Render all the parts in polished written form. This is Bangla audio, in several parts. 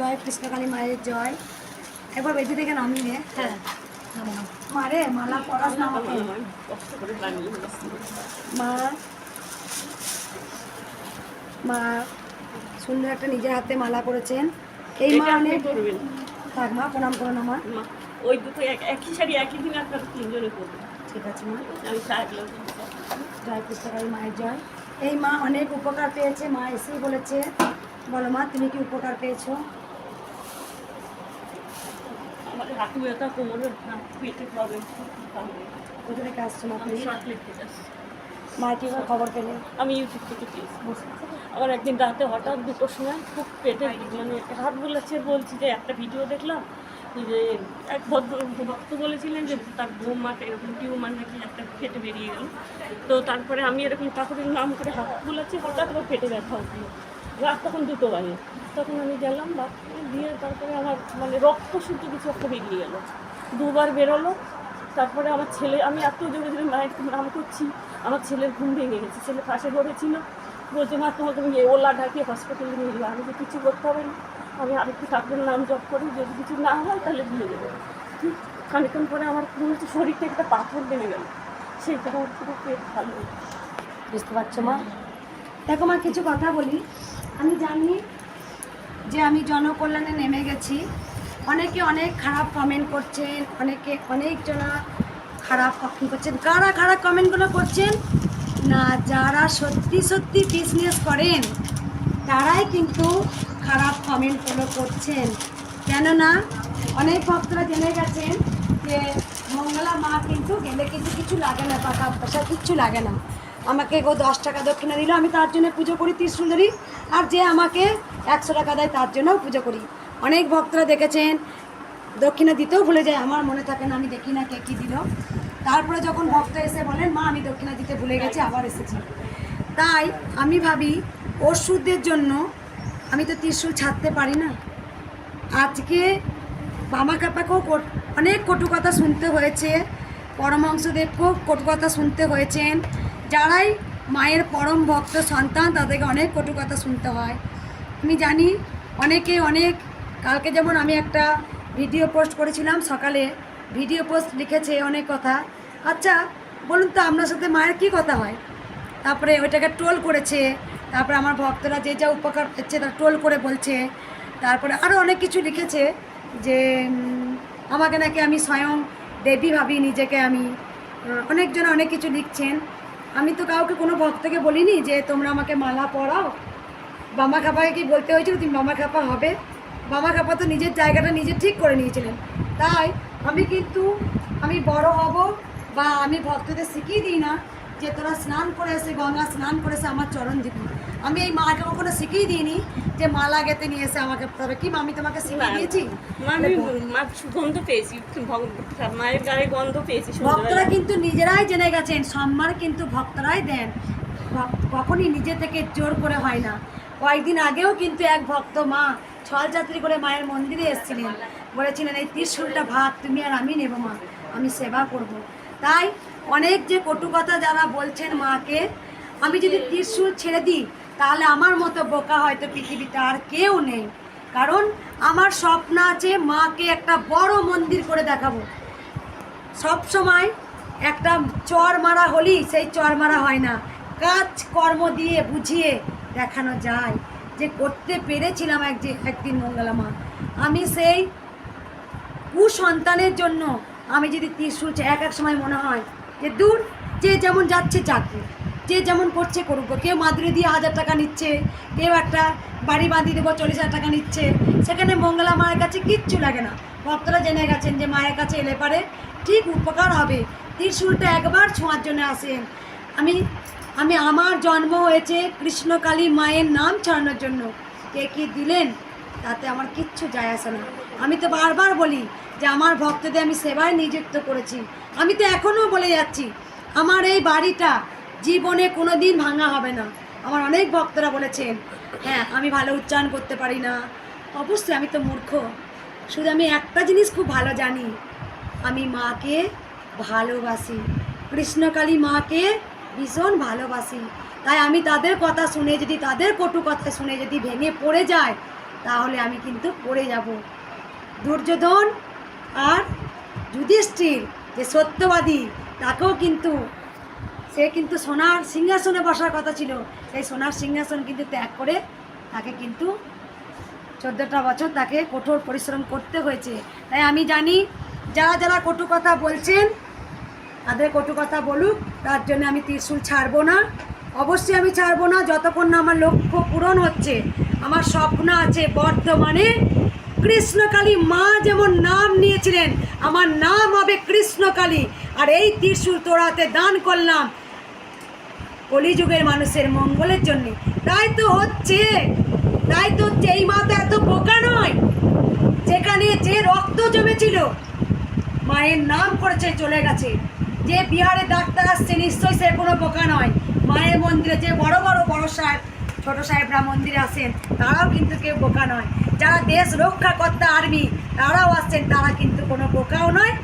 জয় কৃষ্ণকালী মায়ের জয়। একবার বেদি থেকে নামিয়ে রে। হ্যাঁ মারে মালা পরাস না আমাকে। মা মা সুন্দর একটা নিজের হাতে মালা করেছেন। এই মা অনেক থাক মা, প্রণাম করো না মা। ওই দুটো একই শাড়ি একই দিন আপনারা তিনজনে করবেন। ঠিক আছে মা। আমি জয় কৃষ্ণকালী মায়ের জয়। এই মা অনেক উপকার পেয়েছে, মা এসেই বলেছে। বলো মা, তুমি কি উপকার পেয়েছো? আমার হাঁটু ব্যথা, কোমরের পেটে প্রবলেম। কোথা থেকে আসছো মা? আমি চকলেট থেকে আসছি। মা কি খবর পেলে? আমি ইউটিউব থেকে পেয়েছি। আবার একদিন রাতে হঠাৎ 2টোর সময় খুব পেটে মানে হাত বোলাচ্ছে, বলছি যে একটা ভিডিও দেখলাম যে এক ভক্ত বলেছিলেন যে তার বোমাতে এরকম টিউমার নাকি একটা পেটে বেরিয়ে গেল। তো তারপরে আমি এরকম ঠাকুরের নাম করে হাত বোলাচ্ছি, হঠাৎ করে পেটে ব্যথা উঠলো। রাত তখন 2টো বাজে। তখন আমি গেলাম বাথরুমে, দিয়ে তারপরে আমার মানে রক্ত শুদ্ধ কিছু একটা বেরিয়ে গেল, 2বার বেরোলো। তারপরে আমার ছেলে, আমি এত জোরে জোরে মায়ের নাম করছি, আমার ছেলের ঘুম ভেঙে গেছে। ছেলে পাশে পড়েছিল, বলছে মা তোমাকে আমি ওলা ঢাকিয়ে হসপিটালে নিয়ে যাবো। আমি তো কিছু করতে হবে না, আমি আরেকটু ঠাকুরের নাম জপ করি, যদি কিছু না হয় তাহলে দিয়ে দেবো। ঠিক খানিক্ষণ পরে আমার মনে হচ্ছে শরীর থেকে একটা পাথর নেমে গেল, সেইটা আমার পুরো পেট ভালো। বুঝতে পারছো মা? দেখো মা, কিছু কথা বলি। আমি জানি যে আমি জনকল্যাণে নেমে গেছি। অনেকে অনেক খারাপ কমেন্ট করছেন, অনেকে অনেকজনা খারাপ কমেন্ট করছেন। কারা খারাপ কমেন্টগুলো করছেন না, যারা সত্যি সত্যি বিজনেস করেন তারাই কিন্তু খারাপ কমেন্টগুলো করছেন। কেননা অনেক ভক্তরা জেনে গেছেন যে মঙ্গলা মা কিন্তু গেলে কিন্তু কিছু লাগে না, টাকা পয়সা কিচ্ছু লাগে না। আমাকে 10 টাকা দক্ষিণা দিল, আমি তার জন্য পুজো করি ত্রিশূল ধরি। আর যে আমাকে 100 টাকা দেয় তার জন্যও পুজো করি। অনেক ভক্তরা দেখেছেন দক্ষিণা দিতেও ভুলে যায়, আমার মনে থাকে না, আমি দেখি না কে কী দিল। তারপরে যখন ভক্ত এসে বলেন মা আমি দক্ষিণা দিতে ভুলে গেছি, আবার এসেছি। তাই আমি ভাবি ওষুধের জন্য আমি তো ত্রিশূল ছাড়তে পারি না। আজকে বামা কাপাকেও অনেক কটু কথা শুনতে হয়েছে, পরমহংসদেবকেও কটু কথা শুনতে হয়েছেন। যারাই মায়ের পরম ভক্ত সন্তান তাদেরকে অনেক কটু কথা শুনতে হয়। আমি জানি অনেকে অনেক, কালকে যেমন আমি একটা ভিডিও পোস্ট করেছিলাম, সকালে ভিডিও পোস্ট লিখেছে অনেক কথা। আচ্ছা বলুন তো আপনার সাথে মায়ের কী কথা হয়? তারপরে ওইটাকে ট্রোল করেছে। তারপরে আমার ভক্তরা যে যা উপকার পেচ্ছে তা ট্রোল করে বলছে। তারপরে আরও অনেক কিছু লিখেছে যে আমাকে নাকি আমি স্বয়ং দেবী ভাবি নিজেকে আমি। অনেকজন অনেক কিছু লিখছেন। আমি তো কাউকে কোনো ভক্তকে বলিনি যে তোমরা আমাকে মালা পরাও। বামা খাপাকে কি বলতে হয়েছিল তুমি বামা খাপা হবে? বামা খাপা তো নিজের জায়গাটা নিজে ঠিক করে নিয়েছিলেন। তাই আমি বড় হব বা আমি ভক্তদের শিখিয়ে দিই না যে তোরা স্নান করে এসে গঙ্গা স্নান করে এসে আমার চরণ দিবি। আমি এই মাকে কখনো শিখিয়ে দিইনি যে মালা গেতে নিয়ে এসে আমাকে তবে কি আমি তোমাকে শিখিয়ে দিয়েছি? গন্ধ পেয়েছি, মায়ের গায়ে গন্ধ পেয়েছি। ভক্তরা কিন্তু নিজেরাই জেনে গেছেন, সম্মান কিন্তু ভক্তরাই দেন, কখনই নিজে থেকে জোর করে হয় না। কয়েকদিন আগেও কিন্তু এক ভক্ত মা ছলযাত্রী করে মায়ের মন্দিরে এসেছিলেন, বলেছিলেন এই ত্রিশূলটা ভাগ তুমি আর আমি নেব মা, আমি সেবা করব। তাই অনেক যে কটু কথা যারা বলছেন মাকে, আমি যদি ত্রিশূল ছেড়ে দিই তাহলে আমার মতো বোকা হয়তো পৃথিবীতে আর কেউ নেই। কারণ আমার স্বপ্ন আছে মাকে একটা বড় মন্দির করে দেখাবো। সব সময় একটা চর মারা হলেই সেই চর মারা হয় না, কাজ কর্ম দিয়ে বুঝিয়ে দেখানো যায় যে করতে পেরেছিলাম একদিন মঙ্গলা মা। আমি সেই কুসন্তানের জন্য আমি যদি ত্রিশূল এক সময় মনে হয় যে দূর, যে যেমন যাচ্ছে চাকরি, যে যেমন করছে করুক। কেউ মাদুরি দিয়ে 1000 টাকা নিচ্ছে, কেউ একটা বাড়ি বাঁধিয়ে দেবো 40,000 টাকা নিচ্ছে, সেখানে মঙ্গলা মায়ের কাছে কিচ্ছু লাগে না। ভক্তরা জেনে গেছেন যে মায়ের কাছে এলে পারে ঠিক উপকার হবে। ত্রিশূলটা একবার ছোঁয়ার জন্য আসেন। আমি আমার জন্ম হয়েছে কৃষ্ণকালী মায়ের নাম ছড়ানোর জন্য। কে কী দিলেন তাতে আমার কিচ্ছু যায় আসে না। আমি তো বারবার বলি যে আমার ভক্তদের আমি সেবায় নিযুক্ত করেছি। আমি তো এখনও বলে যাচ্ছি আমার এই বাড়িটা জীবনে কোনো দিন ভাঙা হবে না। আমার অনেক ভক্তরা বলেছেন হ্যাঁ আমি ভালো উচ্চারণ করতে পারি না। অবশ্যই আমি তো মূর্খ, শুধু আমি একটা জিনিস খুব ভালো জানি, আমি মাকে ভালোবাসি, কৃষ্ণকালী মাকে ভীষণ ভালোবাসি। তাই আমি তাদের কথা শুনে যদি, তাদের কটু কথা শুনে যদি ভেঙে পড়ে যায় তাহলে আমি কিন্তু পড়ে যাব। দুর্যোধন আর যুধিষ্ঠির যে সত্যবাদী, তাকেও কিন্তু সে কিন্তু সোনার সিংহাসনে বসার কথা ছিল, সেই সোনার সিংহাসন কিন্তু ত্যাগ করে তাকে কিন্তু 14টা বছর তাকে কঠোর পরিশ্রম করতে হয়েছে। তাই আমি জানি যারা যারা কটু কথা বলছেন তাদের কটু কথা বলুক, তার জন্য আমি ত্রিশূল ছাড়বো না, অবশ্যই আমি ছাড়বো না যতক্ষণ না আমার লক্ষ্য পূরণ হচ্ছে। আমার স্বপ্ন আছে বর্তমানে কৃষ্ণকালী মা যেমন নাম নিয়েছিলেন, আমার নাম হবে কৃষ্ণকালী। আর এই ত্রিশূল তোড়াতে দান করলাম কলিযুগের মানুষের মঙ্গলের জন্য। তাই তো হচ্ছে এই মা তো এত বোকা নয়, যেখানে যে রক্ত জমেছিল মায়ের নাম করেছে চলে গেছে। যে বিহারে ডাক্তার আসছে নিশ্চয়ই সে কোনো বোকা নয়। মায়ের মন্দিরে যে বড় সাহেব ছোট সাহেবরা মন্দিরে আসেন তারাও কিন্তু কেউ বোকা নয়। যারা দেশ রক্ষাকর্তা আর্মি তারাও আসছেন, তারা কিন্তু কোনো বোকাও নয়,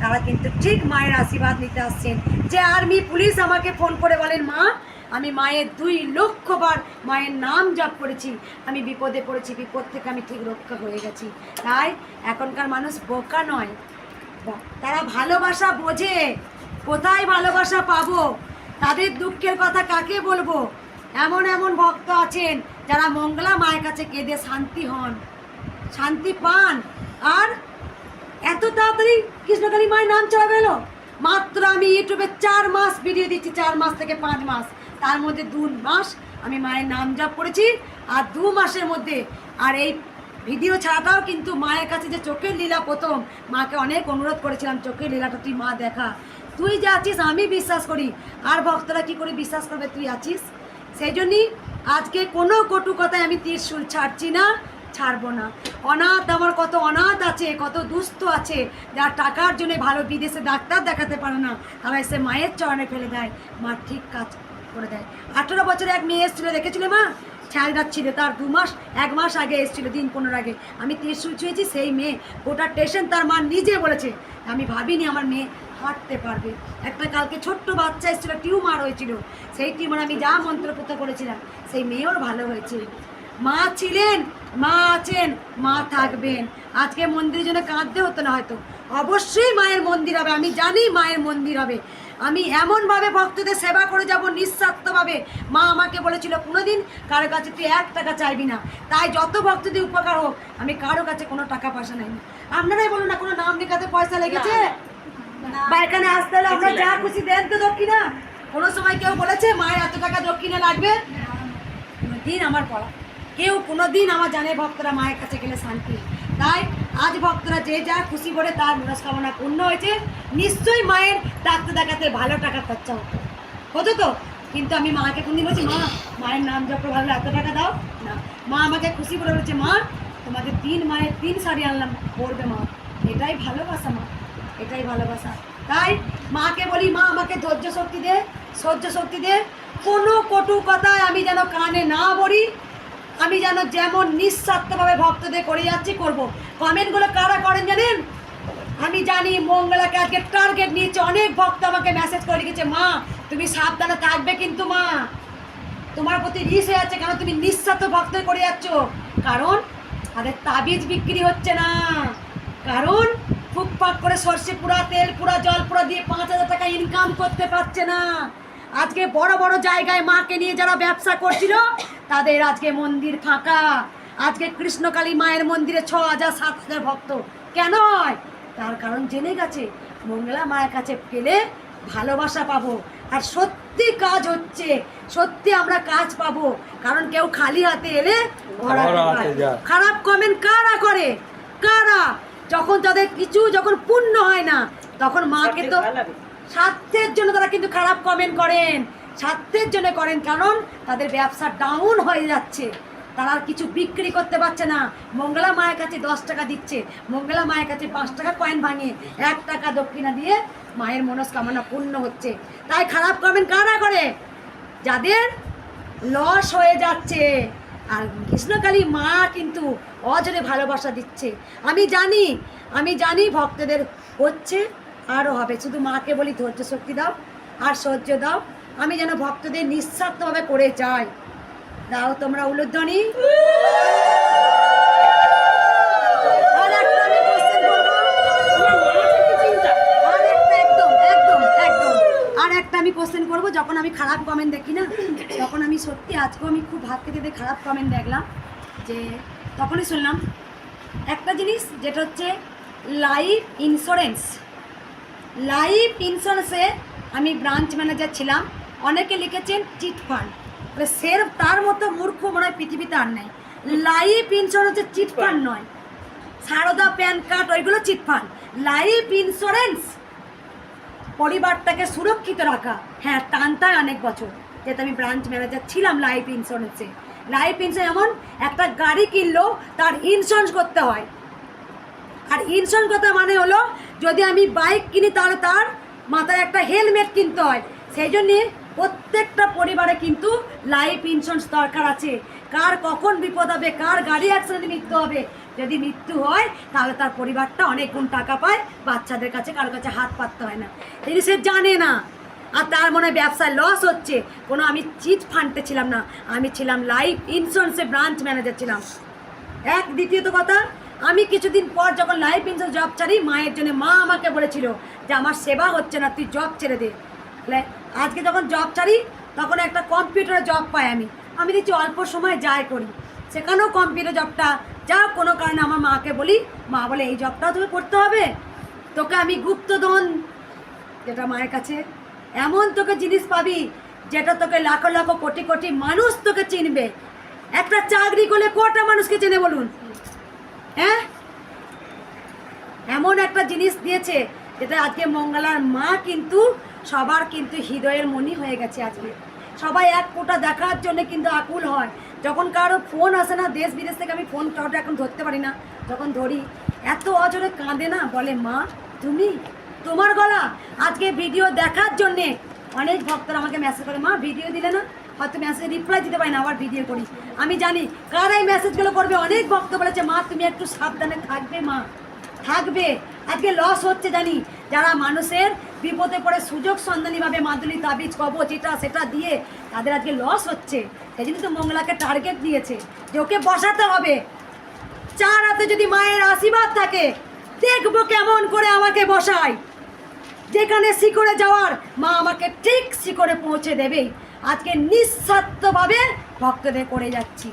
তারা কিন্তু ঠিক মায়ের আশীর্বাদ নিতে আসছেন। যে আর্মি পুলিশ আমাকে ফোন করে বলেন মা আমি মায়ের 2 লক্ষ বার মায়ের নাম জপ করেছি, আমি বিপদে পড়েছি, বিপদ থেকে আমি ঠিক রক্ষা হয়ে গেছি। তাই এখনকার মানুষ বোকা নয়, তারা ভালোবাসা বোঝে। কোথায় ভালোবাসা পাবো, তাদের দুঃখের কথা কাকে বলবো। এমন এমন ভক্ত আছেন যারা মঙ্গলা মায়ের কাছে কেঁদে শান্তি হন, শান্তি পান। আর এত তাড়াতাড়ি কৃষ্ণকালী মায়ের নাম চলা গেল। মাত্র আমি ইউটিউবে 4 মাস ভিডিও দিচ্ছি, 4 মাস থেকে 5 মাস, তার মধ্যে 2 মাস আমি মায়ের নাম জপ করেছি। আর 2 মাসের মধ্যে আর এই ভিডিও ছাড়াটাও কিন্তু মায়ের কাছে যে চোখের লীলা, প্রথম মাকে অনেক অনুরোধ করেছিলাম চোখের লীলাটা তুই মা দেখা, তুই যে আছিস আমি বিশ্বাস করি, আর ভক্তরা কী করে বিশ্বাস করবে তুই আছিস। সেই জন্যই আজকে কোনো কটু কথায় আমি ত্রিশূল ছাড়ছি না, ছাড়বো না। অনাথ আমার কত অনাথ আছে, কত দুস্থ আছে, যারা টাকার জন্য ভালো বিদেশে ডাক্তার দেখাতে পারে না, তারা এসে মায়ের চরণে ফেলে দেয়, মা ঠিক কাজ করে দেয়। 18 বছরে এক মেয়ে এসেছিলো, দেখেছিলে মা, ছায়া ছিল, তার 2 মাস 1 মাস আগে এসেছিলো, দিন 15 আগে আমি ত্রিশূল ছুঁয়েছি। সেই মেয়ে গোটা স্টেশন তার মা নিজে বলেছে, আমি ভাবিনি আমার মেয়ে হাঁটতে পারবে। একটা কালকে ছোট্ট বাচ্চা এসেছিলো, টিউমার হয়েছিল, সেই টিউমার আমি যা মন্ত্রপুত করেছিলাম সেই মেয়েও ভালো হয়েছে। মা ছিলেন, মা আছেন, মা থাকবেন। আজকে মন্দিরের জন্য কাঁদতে হতো না, হয়তো অবশ্যই মায়ের মন্দির হবে, আমি জানি মায়ের মন্দির হবে। আমি এমনভাবে ভক্তদের সেবা করে যাব নিঃস্বার্থভাবে। মা আমাকে বলেছিল কোনোদিন কারো কাছে তুই 1 টাকা চাইবি না। তাই যত ভক্তদের উপকার হোক, আমি কারো কাছে কোনো টাকা পয়সা নেই। আপনারাই বলুন না, কোনো নাম লেখাতে পয়সা লেগেছে? বা এখানে আসতে হলে আমরা যা খুশি দেন তো দক্ষিণা। কোনো সময় কেউ বলেছে মায়ের এত টাকা দক্ষিণা লাগবে? কোনোদিন আমার পড়া কেউ কোনোদিন আমার জানে ভক্তরা মায়ের কাছে গেলে শান্তি। তাই আজ ভক্তরা যে যা খুশি করে তার মনস্কামনা পূর্ণ হয়েছে। নিশ্চয়ই মায়ের ডাক্তার দেখাতে ভালো টাকা খরচা হতো তো, কিন্তু আমি মাকে কোনদিন বলছি মা মায়ের নাম যত ভালো এত টাকা দাও না। মা আমাকে খুশি করে বলেছে মা তোমাদের 3 মায়ের 3 শাড়ি আনলাম, পরবে মা। এটাই ভালোবাসা মা, এটাই ভালোবাসা। তাই মাকে বলি মা আমাকে ধৈর্য শক্তি দে, সহ্য শক্তি দে, কোনো কটু কথায় আমি যেন কানে না বলি, আমি যেন যেমন নিঃস্বার্থভাবে ভক্তদের করে যাচ্ছি করব। কমেন্টগুলো কারা করেন জানেন? আমি জানি মঙ্গলাকে আজকে টার্গেট নিয়েছে, অনেক ভক্ত আমাকে মেসেজ করে লিখেছে মা তুমি সাবধানে থাকবে, কিন্তু মা তোমার প্রতি রিস হয়ে যাচ্ছে, কারণ তুমি নিঃস্বার্থ ভক্ত করে যাচ্ছ। কারণ তাদের তাবিজ বিক্রি হচ্ছে না, কারণ ফুকফাক করে সর্ষে পুরা, তেল পুরা, জল পুরা দিয়ে 5,000 টাকা ইনকাম করতে পারছে না। আজকে বড় বড় জায়গায় মাকে নিয়ে যারা ব্যবসা করছিল তাদের আজকে মন্দির ফাঁকা। আজকে কৃষ্ণকালী মায়ের মন্দিরে 6,000 7,000 ভক্ত কেন হয়? তার কারণ জেনে গেছে মঙ্গলা মায়ের কাছে পেলে ভালোবাসা পাবো, আর সত্যি কাজ হচ্ছে, সত্যি আমরা কাজ পাবো। কারণ কেউ খালি হাতে এলে খারাপ কমেন্ট কারা করে? কারা? যখন তাদের কিছু যখন পূর্ণ হয় না তখন মাকে তো স্বার্থের জন্য তারা কিন্তু খারাপ কমেন্ট করেন, স্বার্থের জন্য করেন, কারণ তাদের ব্যবসা ডাউন হয়ে যাচ্ছে, তারা আর কিছু বিক্রি করতে পারছে না। মঙ্গলা মায়ের কাছে 10 টাকা দিচ্ছে, মঙ্গলা মায়ের কাছে 5 টাকা কয়েন ভাঙিয়ে 1 টাকা দক্ষিণা দিয়ে মায়ের মনস্কামনা পূর্ণ হচ্ছে। তাই খারাপ কমেন্ট কারা করে? যাদের লস হয়ে যাচ্ছে। আর কৃষ্ণকালী মা কিন্তু অজরে ভালোবাসা দিচ্ছে। আমি জানি ভক্তদের হচ্ছে, আরও হবে। শুধু মাকে বলি ধৈর্য শক্তি দাও আর সহ্য দাও, আমি যেন ভক্তদের নিঃস্বার্থভাবে করে যাই। দাও তোমরা উলুধ্বনি। আর একটা আমি কোশ্চেন করবো, আর একটা আমি কোশ্চেন করবো। যখন আমি খারাপ কমেন্ট দেখি না, তখন আমি সত্যি আজকেও আমি খুব ভাত খেতে খারাপ কমেন্ট দেখলাম, যে তখনই শুনলাম একটা জিনিস, যেটা হচ্ছে লাইফ ইন্স্যুরেন্স। লাইফ ইন্স্যুরেন্সে আমি ব্রাঞ্চ ম্যানেজার ছিলাম। অনেকে লিখেছেন চিট ফান্ড, সের তার মতো মূর্খ মনে হয় পৃথিবীতে আর নেই। লাইফ ইন্স্যুরেন্স হচ্ছে চিট ফান্ড নয়, সারদা প্যান কার্ড ওইগুলো চিট ফান্ড। লাইফ ইন্স্যুরেন্স পরিবারটাকে সুরক্ষিত রাখা। হ্যাঁ, টানতায় অনেক বছর, যেহেতু আমি ব্রাঞ্চ ম্যানেজার ছিলাম লাইফ ইন্স্যুরেন্সে। লাইফ ইন্স্যুরেন্স এমন, একটা গাড়ি কিনলেও তার ইন্স্যুরেন্স করতে হয়। আর ইন্স্যুরেন্স কথা মানে হলো, যদি আমি বাইক কিনি তাহলে তার মাথায় একটা হেলমেট কিনতে হয়। সেই জন্যে প্রত্যেকটা পরিবারে কিন্তু লাইফ ইন্স্যুরেন্স দরকার আছে। কার কখন বিপদ হবে, কার গাড়ি অ্যাক্সিডেন্টে মৃত্যু হবে, যদি মৃত্যু হয় তাহলে তার পরিবারটা অনেক গুণ টাকা পায়, বাচ্চাদের কাছে কারোর কাছে হাত পাততে হয় না। এই সে জানে না, আর তার মনে হয় ব্যবসায় লস হচ্ছে। কোনো আমি চিট ফান্ডে ছিলাম না, আমি ছিলাম লাইফ ইন্স্যুরেন্সে ব্রাঞ্চ ম্যানেজার ছিলাম। দ্বিতীয়ত কথা, আমি কিছুদিন পর যখন লাইফ ইন্স্যুরেন্স জব ছাড়ি, মায়ের জন্য মা আমাকে বলেছিল যে আমার সেবা হচ্ছে না, তুই জব ছেড়ে দে। আজকে যখন জব ছাড়ি, তখন একটা কম্পিউটারে জব পাই। আমি দেখছি অল্প সময় যাই করি, সেখানেও কম্পিউটার জবটা যা কোনো কারণে আমার মাকে বলি, মা বলে এই জবটাও তোকে করতে হবে, তোকে আমি গুপ্তধন, যেটা মায়ের কাছে এমন তোকে জিনিস পাবি যেটা তোকে লাখ লাখ কোটি কোটি মানুষ তোকে চিনবে। একটা চাকরি করলে কটা মানুষকে চেনে বলুন? হ্যাঁ, এমন একটা জিনিস দিয়েছে যেটা আজকে মঙ্গলার মা কিন্তু সবার কিন্তু হৃদয়ের মনি হয়ে গেছে। আজকে সবাই এক ফোঁটা দেখার জন্য কিন্তু আকুল হয়। যখন কারো ফোন আসে না দেশ বিদেশ থেকে, আমি ফোন কাউটা এখন ধরতে পারি না, যখন ধরি এত অজরে কাঁদে না, বলে মা তুমি, তোমার গলা। আজকে ভিডিও দেখার জন্যে অনেক ভক্তরা আমাকে মেসেজ করে, মা ভিডিও দিলে না, হয়তো মেসেজ রিপ্লাই দিতে পারি না, আবার ভিডিও করি। আমি জানি কারা এই মেসেজগুলো করবে। অনেক ভক্ত বলেছে মা তুমি একটু সাবধানে থাকবে, মা থাকবে। আজকে লস হচ্ছে জানি, যারা মানুষের বিপদে পড়ে সুযোগ সন্ধানীভাবে মাদুলি তাবিজ কবচ এটা সেটা দিয়ে তাদের আজকে লস হচ্ছে। সেই জন্য তো মঙ্গলাকে টার্গেট দিয়েছে যে ওকে বসাতে হবে। চার হাতে যদি মায়ের আশীর্বাদ থাকে, দেখবো কেমন করে আমাকে বসায়। যেখানে শিখরে যাওয়ার, মা আমাকে ঠিক শিখরে পৌঁছে দেবেই। আজকে নিঃস্বার্থভাবে ভক্তদের করে যাচ্ছি।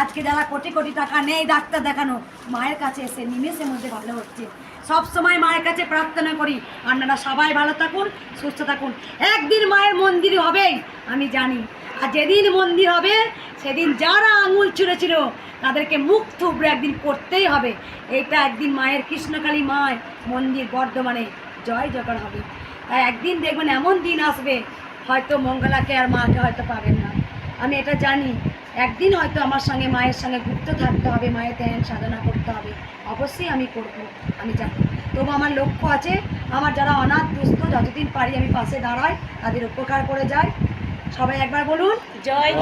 আজকে যারা কোটি কোটি টাকা নেই ডাক্তার দেখানো, মায়ের কাছে এসে নিমেষের মধ্যে ভালো হচ্ছে। সব সময় মায়ের কাছে প্রার্থনা করি আপনারা সবাই ভালো থাকুন, সুস্থ থাকুন। একদিন মায়ের মন্দির হবেই আমি জানি। আর যেদিন মন্দির হবে সেদিন যারা আঙুল ছুঁড়েছিল তাদেরকে মুখ থুবড়ে একদিন করতেই হবে। এটা একদিন মায়ের কৃষ্ণকালী মায়ের মন্দির বর্ধমানে জয় জয়কার হবে। তাই একদিন দেখবেন এমন দিন আসবে, হয়তো মঙ্গলাকে আর মাকে হয়তো পাবেন না। আমি এটা জানি, একদিন হয়তো আমার সঙ্গে মায়ের সঙ্গে ঘুরতে থাকতে হবে, মায়ের ধ্যান সাধনা করতে হবে। অবশ্যই আমি করব, আমি জানি। তবু আমার লক্ষ্য আছে, আমার যারা অনাথ দুস্থ যতদিন পারি আমি পাশে দাঁড়াই, তাদের উপকার করে যাই। সবাই একবার বলুন জয়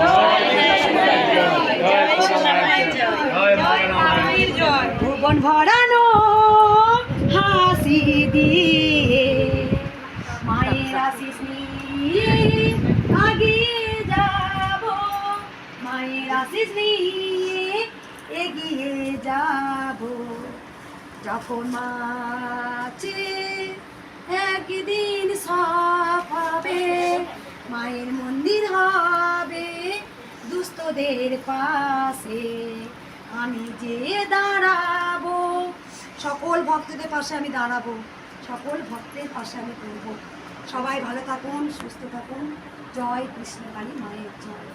জয়। ভুবন ভরানো হাসি দিয়ে মায়ের আশিস নিয়ে আগিয়ে যাব, মায়ের আশিস নিয়ে এগিয়ে যাব। যখন মাছে একদিন সব হবে, মায়ের মন্দির হবে দুস্থদের পাশে, আমি যে দাঁড়াবো। সকল ভক্তদের পাশে আমি দাঁড়াবো, সকল ভক্তের পাশে আমি করবো। সবাই ভালো থাকুন, সুস্থ থাকুন। জয় কৃষ্ণকালী মায়ের জয়।